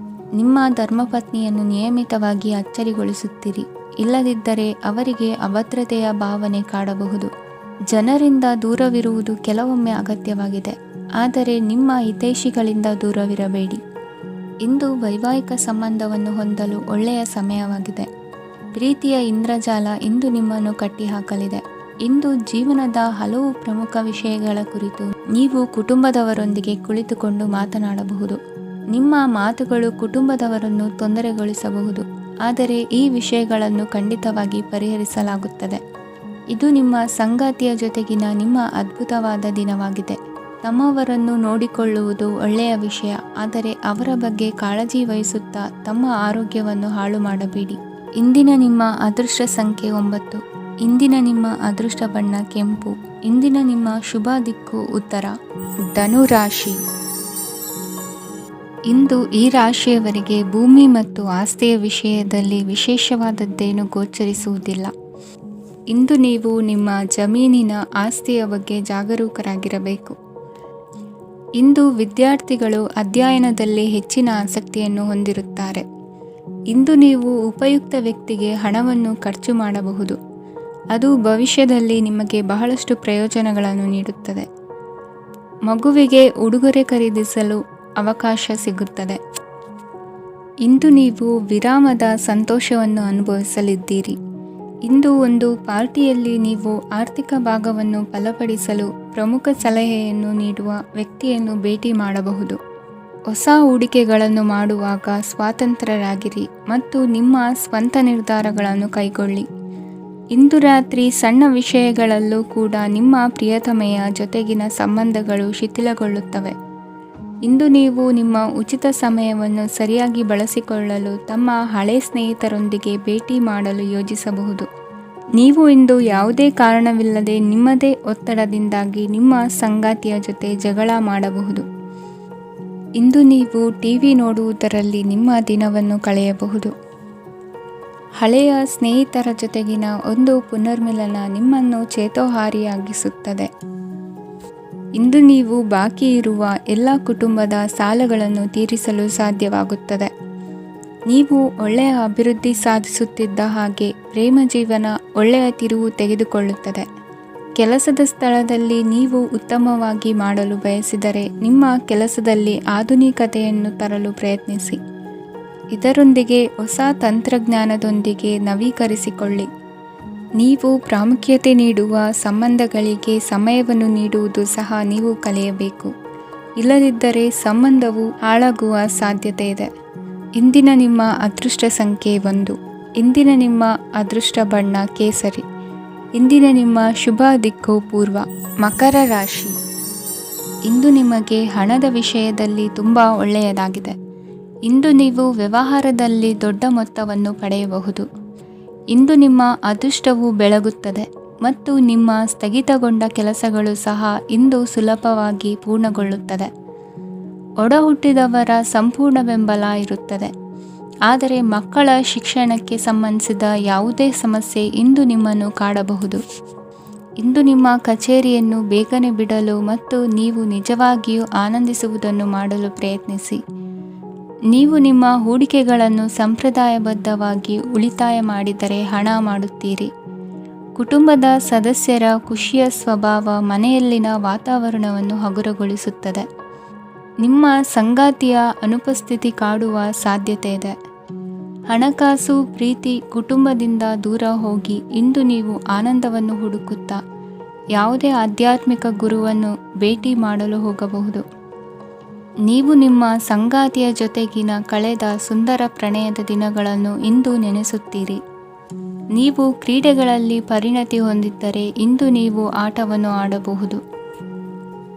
ನಿಮ್ಮ ಧರ್ಮಪತ್ನಿಯನ್ನು ನಿಯಮಿತವಾಗಿ ಅಚ್ಚರಿಗೊಳಿಸುತ್ತೀರಿ. ಇಲ್ಲದಿದ್ದರೆ ಅವರಿಗೆ ಅಭದ್ರತೆಯ ಭಾವನೆ ಕಾಡಬಹುದು. ಜನರಿಂದ ದೂರವಿರುವುದು ಕೆಲವೊಮ್ಮೆ ಅಗತ್ಯವಾಗಿದೆ. ಆದರೆ ನಿಮ್ಮ ಹಿತೈಷಿಗಳಿಂದ ದೂರವಿರಬೇಡಿ. ಇಂದು ವೈವಾಹಿಕ ಸಂಬಂಧವನ್ನು ಹೊಂದಲು ಒಳ್ಳೆಯ ಸಮಯವಾಗಿದೆ. ಪ್ರೀತಿಯ ಇಂದ್ರಜಾಲ ಇಂದು ನಿಮ್ಮನ್ನು ಕಟ್ಟಿಹಾಕಲಿದೆ. ಇಂದು ಜೀವನದ ಹಲವು ಪ್ರಮುಖ ವಿಷಯಗಳ ಕುರಿತು ನೀವು ಕುಟುಂಬದವರೊಂದಿಗೆ ಕುಳಿತುಕೊಂಡು ಮಾತನಾಡಬಹುದು. ನಿಮ್ಮ ಮಾತುಗಳು ಕುಟುಂಬದವರನ್ನು ತೊಂದರೆಗೊಳಿಸಬಹುದು, ಆದರೆ ಈ ವಿಷಯಗಳನ್ನು ಖಂಡಿತವಾಗಿ ಪರಿಹರಿಸಲಾಗುತ್ತದೆ. ಇದು ನಿಮ್ಮ ಸಂಗಾತಿಯ ಜೊತೆಗಿನ ನಿಮ್ಮ ಅದ್ಭುತವಾದ ದಿನವಾಗಿದೆ. ತಮ್ಮವರನ್ನು ನೋಡಿಕೊಳ್ಳುವುದು ಒಳ್ಳೆಯ ವಿಷಯ, ಆದರೆ ಅವರ ಬಗ್ಗೆ ಕಾಳಜಿ ವಹಿಸುತ್ತಾ ತಮ್ಮ ಆರೋಗ್ಯವನ್ನು ಹಾಳು ಮಾಡಬೇಡಿ. ಇಂದಿನ ನಿಮ್ಮ ಅದೃಷ್ಟ ಸಂಖ್ಯೆ 9. ಇಂದಿನ ನಿಮ್ಮ ಅದೃಷ್ಟ ಬಣ್ಣ ಕೆಂಪು. ಇಂದಿನ ನಿಮ್ಮ ಶುಭ ದಿಕ್ಕು ಉತ್ತರ. ಧನುರಾಶಿ. ಇಂದು ಈ ರಾಶಿಯವರಿಗೆ ಭೂಮಿ ಮತ್ತು ಆಸ್ತಿಯ ವಿಷಯದಲ್ಲಿ ವಿಶೇಷವಾದದ್ದೇನು ಗೋಚರಿಸುವುದಿಲ್ಲ. ಇಂದು ನೀವು ನಿಮ್ಮ ಜಮೀನಿನ ಆಸ್ತಿಯ ಬಗ್ಗೆ ಜಾಗರೂಕರಾಗಿರಬೇಕು. ಇಂದು ವಿದ್ಯಾರ್ಥಿಗಳು ಅಧ್ಯಯನದಲ್ಲಿ ಹೆಚ್ಚಿನ ಆಸಕ್ತಿಯನ್ನು ಹೊಂದಿರುತ್ತಾರೆ. ಇಂದು ನೀವು ಉಪಯುಕ್ತ ವ್ಯಕ್ತಿಗೆ ಹಣವನ್ನು ಖರ್ಚು ಮಾಡಬಹುದು. ಅದು ಭವಿಷ್ಯದಲ್ಲಿ ನಿಮಗೆ ಬಹಳಷ್ಟು ಪ್ರಯೋಜನಗಳನ್ನು ನೀಡುತ್ತದೆ. ಮಗುವಿಗೆ ಉಡುಗೊರೆ ಖರೀದಿಸಲು ಅವಕಾಶ ಸಿಗುತ್ತದೆ. ಇಂದು ನೀವು ವಿರಾಮದ ಸಂತೋಷವನ್ನು ಅನುಭವಿಸಲಿದ್ದೀರಿ. ಇಂದು ಒಂದು ಪಾರ್ಟಿಯಲ್ಲಿ ನೀವು ಆರ್ಥಿಕ ಭಾಗವನ್ನು ಬಲಪಡಿಸಲು ಪ್ರಮುಖ ಸಲಹೆಯನ್ನು ನೀಡುವ ವ್ಯಕ್ತಿಯನ್ನು ಭೇಟಿ ಮಾಡಬಹುದು. ಹೊಸ ಹೂಡಿಕೆಗಳನ್ನು ಮಾಡುವಾಗ ಸ್ವತಂತ್ರರಾಗಿರಿ ಮತ್ತು ನಿಮ್ಮ ಸ್ವಂತ ನಿರ್ಧಾರಗಳನ್ನು ಕೈಗೊಳ್ಳಿ. ಇಂದು ರಾತ್ರಿ ಸಣ್ಣ ವಿಷಯಗಳಲ್ಲೂ ಕೂಡ ನಿಮ್ಮ ಪ್ರಿಯತಮೆಯ ಜೊತೆಗಿನ ಸಂಬಂಧಗಳು ಶಿಥಿಲಗೊಳ್ಳುತ್ತವೆ. ಇಂದು ನೀವು ನಿಮ್ಮ ಉಚಿತ ಸಮಯವನ್ನು ಸರಿಯಾಗಿ ಬಳಸಿಕೊಳ್ಳಲು ತಮ್ಮ ಹಳೆ ಸ್ನೇಹಿತರೊಂದಿಗೆ ಭೇಟಿ ಮಾಡಲು ಯೋಜಿಸಬಹುದು. ನೀವು ಇಂದು ಯಾವುದೇ ಕಾರಣವಿಲ್ಲದೆ ನಿಮ್ಮದೇ ಒತ್ತಡದಿಂದಾಗಿ ನಿಮ್ಮ ಸಂಗಾತಿಯ ಜೊತೆ ಜಗಳ ಮಾಡಬಹುದು. ಇಂದು ನೀವು ಟಿವಿ ನೋಡುವುದರಲ್ಲಿ ನಿಮ್ಮ ದಿನವನ್ನು ಕಳೆಯಬಹುದು. ಹಳೆಯ ಸ್ನೇಹಿತರ ಜೊತೆಗಿನ ಒಂದು ಪುನರ್ಮಿಲನ ನಿಮ್ಮನ್ನು ಚೇತೋಹಾರಿಯಾಗಿಸುತ್ತದೆ. ಇಂದು ನೀವು ಬಾಕಿ ಇರುವ ಎಲ್ಲ ಕುಟುಂಬದ ಸಾಲಗಳನ್ನು ತೀರಿಸಲು ಸಾಧ್ಯವಾಗುತ್ತದೆ. ನೀವು ಒಳ್ಳೆಯ ಅಭಿವೃದ್ಧಿ ಸಾಧಿಸುತ್ತಿದ್ದ ಹಾಗೆ ಪ್ರೇಮ ಜೀವನ ಒಳ್ಳೆಯ ತಿರುವು ತೆಗೆದುಕೊಳ್ಳುತ್ತದೆ. ಕೆಲಸದ ಸ್ಥಳದಲ್ಲಿ ನೀವು ಉತ್ತಮವಾಗಿ ಮಾಡಲು ಬಯಸಿದರೆ ನಿಮ್ಮ ಕೆಲಸದಲ್ಲಿ ಆಧುನಿಕತೆಯನ್ನು ತರಲು ಪ್ರಯತ್ನಿಸಿ. ಇದರೊಂದಿಗೆ ಹೊಸ ತಂತ್ರಜ್ಞಾನದೊಂದಿಗೆ ನವೀಕರಿಸಿಕೊಳ್ಳಿ. ನೀವು ಪ್ರಾಮುಖ್ಯತೆ ನೀಡುವ ಸಂಬಂಧಗಳಿಗೆ ಸಮಯವನ್ನು ನೀಡುವುದು ಸಹ ನೀವು ಕಲಿಯಬೇಕು. ಇಲ್ಲದಿದ್ದರೆ ಸಂಬಂಧವು ಹಾಳಾಗುವ ಸಾಧ್ಯತೆ ಇದೆ. ಇಂದಿನ ನಿಮ್ಮ ಅದೃಷ್ಟ ಸಂಖ್ಯೆ 1. ಇಂದಿನ ನಿಮ್ಮ ಅದೃಷ್ಟ ಬಣ್ಣ ಕೇಸರಿ. ಇಂದಿನ ನಿಮ್ಮ ಶುಭ ದಿಕ್ಕು ಪೂರ್ವ. ಮಕರ ರಾಶಿ. ಇಂದು ನಿಮಗೆ ಹಣದ ವಿಷಯದಲ್ಲಿ ತುಂಬ ಒಳ್ಳೆಯದಾಗಿದೆ. ಇಂದು ನೀವು ವ್ಯವಹಾರದಲ್ಲಿ ದೊಡ್ಡ ಮೊತ್ತವನ್ನು ಪಡೆಯಬಹುದು. ಇಂದು ನಿಮ್ಮ ಅದೃಷ್ಟವು ಬೆಳಗುತ್ತದೆ ಮತ್ತು ನಿಮ್ಮ ಸ್ಥಗಿತಗೊಂಡ ಕೆಲಸಗಳು ಸಹ ಇಂದು ಸುಲಭವಾಗಿ ಪೂರ್ಣಗೊಳ್ಳುತ್ತದೆ. ಒಡಹುಟ್ಟಿದವರ ಸಂಪೂರ್ಣ ಬೆಂಬಲ ಇರುತ್ತದೆ. ಆದರೆ ಮಕ್ಕಳ ಶಿಕ್ಷಣಕ್ಕೆ ಸಂಬಂಧಿಸಿದ ಯಾವುದೇ ಸಮಸ್ಯೆ ಇಂದು ನಿಮ್ಮನ್ನು ಕಾಡಬಹುದು. ಇಂದು ನಿಮ್ಮ ಕಚೇರಿಯನ್ನು ಬೇಗನೆ ಬಿಡಲು ಮತ್ತು ನೀವು ನಿಜವಾಗಿಯೂ ಆನಂದಿಸುವುದನ್ನು ಮಾಡಲು ಪ್ರಯತ್ನಿಸಿ. ನೀವು ನಿಮ್ಮ ಹೂಡಿಕೆಗಳನ್ನು ಸಂಪ್ರದಾಯಬದ್ಧವಾಗಿ ಉಳಿತಾಯ ಮಾಡಿದರೆ ಹಣ ಮಾಡುತ್ತೀರಿ. ಕುಟುಂಬದ ಸದಸ್ಯರ ಖುಷಿಯ ಸ್ವಭಾವ ಮನೆಯಲ್ಲಿನ ವಾತಾವರಣವನ್ನು ಹಗುರಗೊಳಿಸುತ್ತದೆ. ನಿಮ್ಮ ಸಂಗಾತಿಯ ಅನುಪಸ್ಥಿತಿ ಕಾಡುವ ಸಾಧ್ಯತೆ ಇದೆ. ಹಣಕಾಸು ಪ್ರೀತಿ ಕುಟುಂಬದಿಂದ ದೂರ ಹೋಗಿ ಇಂದು ನೀವು ಆನಂದವನ್ನು ಹುಡುಕುತ್ತಾ ಯಾವುದೇ ಆಧ್ಯಾತ್ಮಿಕ ಗುರುವನ್ನು ಭೇಟಿ ಮಾಡಲು ಹೋಗಬಹುದು. ನೀವು ನಿಮ್ಮ ಸಂಗಾತಿಯ ಜೊತೆಗಿನ ಕಳೆದ ಸುಂದರ ಪ್ರಣಯದ ದಿನಗಳನ್ನು ಇಂದು ನೆನೆಸುತ್ತೀರಿ. ನೀವು ಕ್ರೀಡೆಗಳಲ್ಲಿ ಪರಿಣತಿ ಹೊಂದಿದ್ದರೆ ಇಂದು ನೀವು ಆಟವನ್ನು ಆಡಬಹುದು.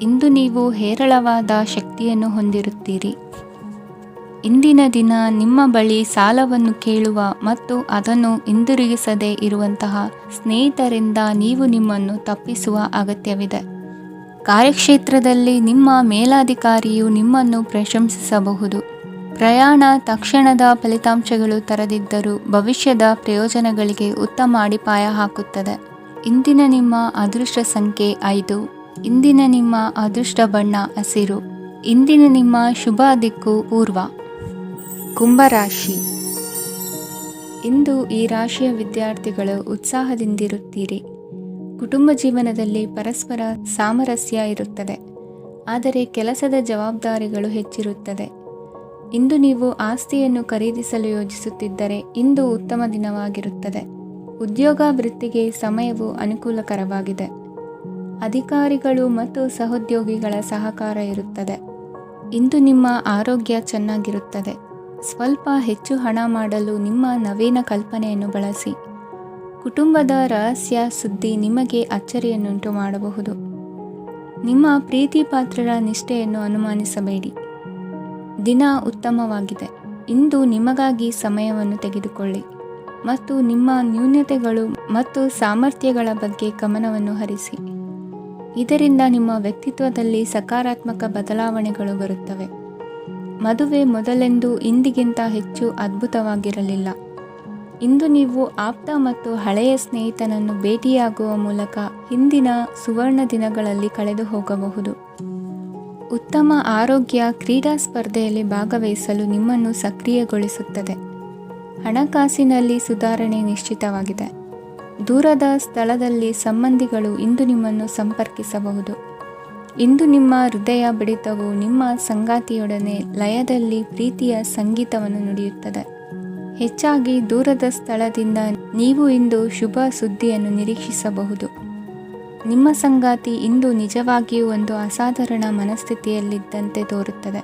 ಇಂದು ನೀವು ಹೇರಳವಾದ ಶಕ್ತಿಯನ್ನು ಹೊಂದಿರುತ್ತೀರಿ. ಇಂದಿನ ದಿನ ನಿಮ್ಮ ಬಳಿ ಸಾಲವನ್ನು ಕೇಳುವ ಮತ್ತು ಅದನ್ನು ಹಿಂದಿರುಗಿಸದೇ ಇರುವಂತಹ ಸ್ನೇಹಿತರಿಂದ ನೀವು ನಿಮ್ಮನ್ನು ತಪ್ಪಿಸುವ ಅಗತ್ಯವಿದೆ. ಕಾರ್ಯಕ್ಷೇತ್ರದಲ್ಲಿ ನಿಮ್ಮ ಮೇಲಾಧಿಕಾರಿಯು ನಿಮ್ಮನ್ನು ಪ್ರಶಂಸಿಸಬಹುದು. ಪ್ರಯಾಣ ತಕ್ಷಣದ ಫಲಿತಾಂಶಗಳು ತರದಿದ್ದರೂ ಭವಿಷ್ಯದ ಪ್ರಯೋಜನಗಳಿಗೆ ಉತ್ತಮ ಅಡಿಪಾಯ ಹಾಕುತ್ತದೆ. ಇಂದಿನ ನಿಮ್ಮ ಅದೃಷ್ಟ ಸಂಖ್ಯೆ 5. ಇಂದಿನ ನಿಮ್ಮ ಅದೃಷ್ಟ ಬಣ್ಣ ಹಸಿರು. ಇಂದಿನ ನಿಮ್ಮ ಶುಭ ದಿಕ್ಕು ಪೂರ್ವ. ಕುಂಭರಾಶಿ. ಇಂದು ಈ ರಾಶಿಯ ವಿದ್ಯಾರ್ಥಿಗಳು ಉತ್ಸಾಹದಿಂದಿರುತ್ತೀರಿ. ಕುಟುಂಬ ಜೀವನದಲ್ಲಿ ಪರಸ್ಪರ ಸಾಮರಸ್ಯ ಇರುತ್ತದೆ. ಆದರೆ ಕೆಲಸದ ಜವಾಬ್ದಾರಿಗಳು ಹೆಚ್ಚಿರುತ್ತದೆ. ಇಂದು ನೀವು ಆಸ್ತಿಯನ್ನು ಖರೀದಿಸಲು ಯೋಜಿಸುತ್ತಿದ್ದರೆ ಇಂದು ಉತ್ತಮ ದಿನವಾಗಿರುತ್ತದೆ. ಉದ್ಯೋಗ ವೃತ್ತಿಗೆ ಸಮಯವು ಅನುಕೂಲಕರವಾಗಿದೆ. ಅಧಿಕಾರಿಗಳು ಮತ್ತು ಸಹೋದ್ಯೋಗಿಗಳ ಸಹಕಾರ ಇರುತ್ತದೆ. ಇಂದು ನಿಮ್ಮ ಆರೋಗ್ಯ ಚೆನ್ನಾಗಿರುತ್ತದೆ. ಸ್ವಲ್ಪ ಹೆಚ್ಚು ಹಣ ಮಾಡಲು ನಿಮ್ಮ ನವೀನ ಕಲ್ಪನೆಯನ್ನು ಬಳಸಿ. ಕುಟುಂಬದ ರಹಸ್ಯ ಸುದ್ದಿ ನಿಮಗೆ ಅಚ್ಚರಿಯನ್ನುಂಟು ಮಾಡಬಹುದು. ನಿಮ್ಮ ಪ್ರೀತಿ ಪಾತ್ರರ ನಿಷ್ಠೆಯನ್ನು ಅನುಮಾನಿಸಬೇಡಿ. ದಿನ ಉತ್ತಮವಾಗಿದೆ. ಇಂದು ನಿಮಗಾಗಿ ಸಮಯವನ್ನು ತೆಗೆದುಕೊಳ್ಳಿ ಮತ್ತು ನಿಮ್ಮ ನ್ಯೂನತೆಗಳು ಮತ್ತು ಸಾಮರ್ಥ್ಯಗಳ ಬಗ್ಗೆ ಗಮನವನ್ನು ಹರಿಸಿ. ಇದರಿಂದ ನಿಮ್ಮ ವ್ಯಕ್ತಿತ್ವದಲ್ಲಿ ಸಕಾರಾತ್ಮಕ ಬದಲಾವಣೆಗಳು ಬರುತ್ತವೆ. ಮದುವೆ ಮೊದಲೆಂದೂ ಇಂದಿಗಿಂತ ಹೆಚ್ಚು ಅದ್ಭುತವಾಗಿರಲಿಲ್ಲ. ಇಂದು ನೀವು ಆಪ್ತ ಮತ್ತು ಹಳೆಯ ಸ್ನೇಹಿತನನ್ನು ಭೇಟಿಯಾಗುವ ಮೂಲಕ ಹಿಂದಿನ ಸುವರ್ಣ ದಿನಗಳಲ್ಲಿ ಕಳೆದು ಹೋಗಬಹುದು. ಉತ್ತಮ ಆರೋಗ್ಯ ಕ್ರೀಡಾ ಸ್ಪರ್ಧೆಯಲ್ಲಿ ಭಾಗವಹಿಸಲು ನಿಮ್ಮನ್ನು ಸಕ್ರಿಯಗೊಳಿಸುತ್ತದೆ. ಹಣಕಾಸಿನಲ್ಲಿ ಸುಧಾರಣೆ ನಿಶ್ಚಿತವಾಗಿದೆ. ದೂರದ ಸ್ಥಳದಲ್ಲಿ ಸಂಬಂಧಿಗಳು ಇಂದು ನಿಮ್ಮನ್ನು ಸಂಪರ್ಕಿಸಬಹುದು. ಇಂದು ನಿಮ್ಮ ಹೃದಯ ಬಡಿತವು ನಿಮ್ಮ ಸಂಗಾತಿಯೊಡನೆ ಲಯದಲ್ಲಿ ಪ್ರೀತಿಯ ಸಂಗೀತವನ್ನು ನುಡಿಯುತ್ತದೆ. ಹೆಚ್ಚಾಗಿ ದೂರದ ಸ್ಥಳದಿಂದ ನೀವು ಇಂದು ಶುಭ ಸುದ್ದಿಯನ್ನು ನಿರೀಕ್ಷಿಸಬಹುದು. ನಿಮ್ಮ ಸಂಗಾತಿ ಇಂದು ನಿಜವಾಗಿಯೂ ಒಂದು ಅಸಾಧಾರಣ ಮನಸ್ಥಿತಿಯಲ್ಲಿದ್ದಂತೆ ತೋರುತ್ತದೆ.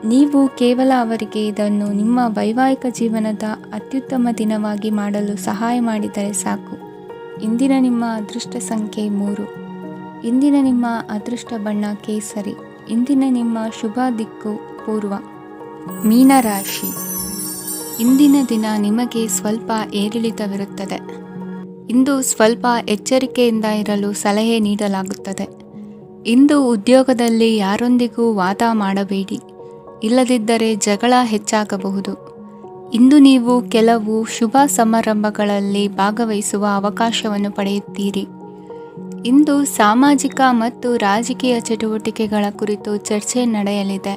ನೀವು ಕೇವಲ ಅವರಿಗೆ ಇದನ್ನು ನಿಮ್ಮ ವೈವಾಹಿಕ ಜೀವನದ ಅತ್ಯುತ್ತಮ ದಿನವಾಗಿ ಮಾಡಲು ಸಹಾಯ ಮಾಡಿದರೆ ಸಾಕು. ಇಂದಿನ ನಿಮ್ಮ ಅದೃಷ್ಟ ಸಂಖ್ಯೆ 3. ಇಂದಿನ ನಿಮ್ಮ ಅದೃಷ್ಟ ಬಣ್ಣ ಕೇಸರಿ. ಇಂದಿನ ನಿಮ್ಮ ಶುಭ ದಿಕ್ಕು ಪೂರ್ವ. ಮೀನರಾಶಿ. ಇಂದಿನ ದಿನ ನಿಮಗೆ ಸ್ವಲ್ಪ ಏರಿಳಿತವಿರುತ್ತದೆ. ಇಂದು ಸ್ವಲ್ಪ ಎಚ್ಚರಿಕೆಯಿಂದ ಇರಲು ಸಲಹೆ ನೀಡಲಾಗುತ್ತದೆ. ಇಂದು ಉದ್ಯೋಗದಲ್ಲಿ ಯಾರೊಂದಿಗೂ ವಾದ ಮಾಡಬೇಡಿ, ಇಲ್ಲದಿದ್ದರೆ ಜಗಳ ಹೆಚ್ಚಾಗಬಹುದು. ಇಂದು ನೀವು ಕೆಲವು ಶುಭ ಸಮಾರಂಭಗಳಲ್ಲಿ ಭಾಗವಹಿಸುವ ಅವಕಾಶವನ್ನು ಪಡೆಯುತ್ತೀರಿ. ಇಂದು ಸಾಮಾಜಿಕ ಮತ್ತು ರಾಜಕೀಯ ಚಟುವಟಿಕೆಗಳ ಕುರಿತು ಚರ್ಚೆ ನಡೆಯಲಿದೆ.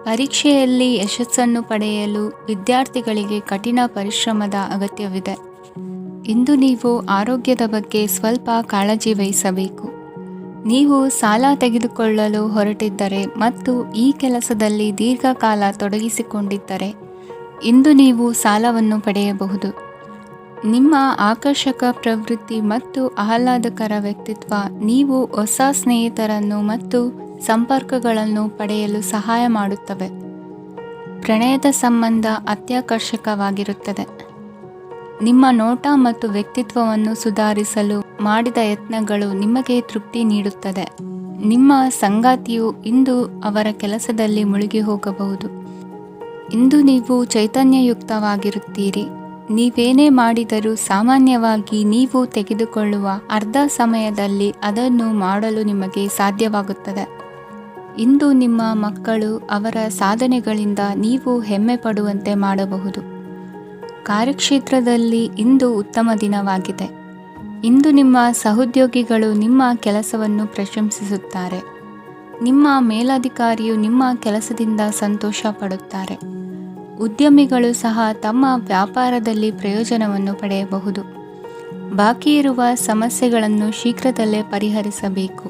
ಪರೀಕ್ಷೆಯಲ್ಲಿ ಯಶಸ್ಸನ್ನು ಪಡೆಯಲು ವಿದ್ಯಾರ್ಥಿಗಳಿಗೆ ಕಠಿಣ ಪರಿಶ್ರಮದ ಅಗತ್ಯವಿದೆ. ಇಂದು ನೀವು ಆರೋಗ್ಯದ ಬಗ್ಗೆ ಸ್ವಲ್ಪ ಕಾಳಜಿ ವಹಿಸಬೇಕು. ನೀವು ಸಾಲ ತೆಗೆದುಕೊಳ್ಳಲು ಹೊರಟಿದ್ದರೆ ಮತ್ತು ಈ ಕೆಲಸದಲ್ಲಿ ದೀರ್ಘಕಾಲ ತೊಡಗಿಸಿಕೊಂಡಿದ್ದರೆ ಇಂದು ನೀವು ಸಾಲವನ್ನು ಪಡೆಯಬಹುದು. ನಿಮ್ಮ ಆಕರ್ಷಕ ಪ್ರವೃತ್ತಿ ಮತ್ತು ಆಹ್ಲಾದಕರ ವ್ಯಕ್ತಿತ್ವ ನೀವು ಹೊಸ ಸ್ನೇಹಿತರನ್ನು ಮತ್ತು ಸಂಪರ್ಕಗಳನ್ನು ಪಡೆಯಲು ಸಹಾಯ ಮಾಡುತ್ತವೆ. ಪ್ರಣಯದ ಸಂಬಂಧ ಅತ್ಯಾಕರ್ಷಕವಾಗಿರುತ್ತದೆ. ನಿಮ್ಮ ನೋಟ ಮತ್ತು ವ್ಯಕ್ತಿತ್ವವನ್ನು ಸುಧಾರಿಸಲು ಮಾಡಿದ ಯತ್ನಗಳು ನಿಮಗೆ ತೃಪ್ತಿ ನೀಡುತ್ತದೆ. ನಿಮ್ಮ ಸಂಗಾತಿಯು ಇಂದು ಅವರ ಕೆಲಸದಲ್ಲಿ ಮುಳುಗಿ ಹೋಗಬಹುದು. ಇಂದು ನೀವು ಚೈತನ್ಯಯುಕ್ತವಾಗಿರುತ್ತೀರಿ. ನೀವೇನೇ ಮಾಡಿದರೂ ಸಾಮಾನ್ಯವಾಗಿ ನೀವು ತೆಗೆದುಕೊಳ್ಳುವ ಅರ್ಧ ಸಮಯದಲ್ಲಿ ಅದನ್ನು ಮಾಡಲು ನಿಮಗೆ ಸಾಧ್ಯವಾಗುತ್ತದೆ. ಇಂದು ನಿಮ್ಮ ಮಕ್ಕಳು ಅವರ ಸಾಧನೆಗಳಿಂದ ನೀವು ಹೆಮ್ಮೆ ಪಡುವಂತೆ ಮಾಡಬಹುದು. ಕಾರ್ಯಕ್ಷೇತ್ರದಲ್ಲಿ ಇಂದು ಉತ್ತಮ ದಿನವಾಗಿದೆ. ಇಂದು ನಿಮ್ಮ ಸಹೋದ್ಯೋಗಿಗಳು ನಿಮ್ಮ ಕೆಲಸವನ್ನು ಪ್ರಶಂಸಿಸುತ್ತಾರೆ. ನಿಮ್ಮ ಮೇಲಧಿಕಾರಿಯು ನಿಮ್ಮ ಕೆಲಸದಿಂದ ಸಂತೋಷ ಪಡುತ್ತಾರೆ. ಉದ್ಯಮಿಗಳು ಸಹ ತಮ್ಮ ವ್ಯಾಪಾರದಲ್ಲಿ ಪ್ರಯೋಜನವನ್ನು ಪಡೆಯಬಹುದು. ಬಾಕಿ ಇರುವ ಸಮಸ್ಯೆಗಳನ್ನು ಶೀಘ್ರದಲ್ಲೇ ಪರಿಹರಿಸಬೇಕು.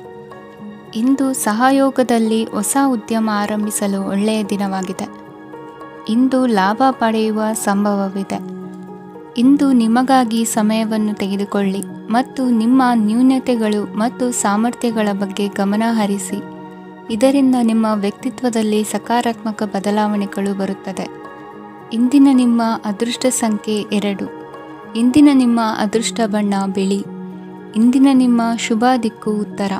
ಇಂದು ಸಹಯೋಗದಲ್ಲಿ ಹೊಸ ಉದ್ಯಮ ಆರಂಭಿಸಲು ಒಳ್ಳೆಯ ದಿನವಾಗಿದೆ. ಇಂದು ಲಾಭ ಪಡೆಯುವ ಸಂಭವವಿದೆ. ಇಂದು ನಿಮಗಾಗಿ ಸಮಯವನ್ನು ತೆಗೆದುಕೊಳ್ಳಿ ಮತ್ತು ನಿಮ್ಮ ನ್ಯೂನತೆಗಳು ಮತ್ತು ಸಾಮರ್ಥ್ಯಗಳ ಬಗ್ಗೆ ಗಮನ ಹರಿಸಿ. ಇದರಿಂದ ನಿಮ್ಮ ವ್ಯಕ್ತಿತ್ವದಲ್ಲಿ ಸಕಾರಾತ್ಮಕ ಬದಲಾವಣೆಗಳು ಬರುತ್ತದೆ. ಇಂದಿನ ನಿಮ್ಮ ಅದೃಷ್ಟ ಸಂಖ್ಯೆ 2. ಇಂದಿನ ನಿಮ್ಮ ಅದೃಷ್ಟ ಬಣ್ಣ ಬಿಳಿ. ಇಂದಿನ ನಿಮ್ಮ ಶುಭ ದಿಕ್ಕು ಉತ್ತರ.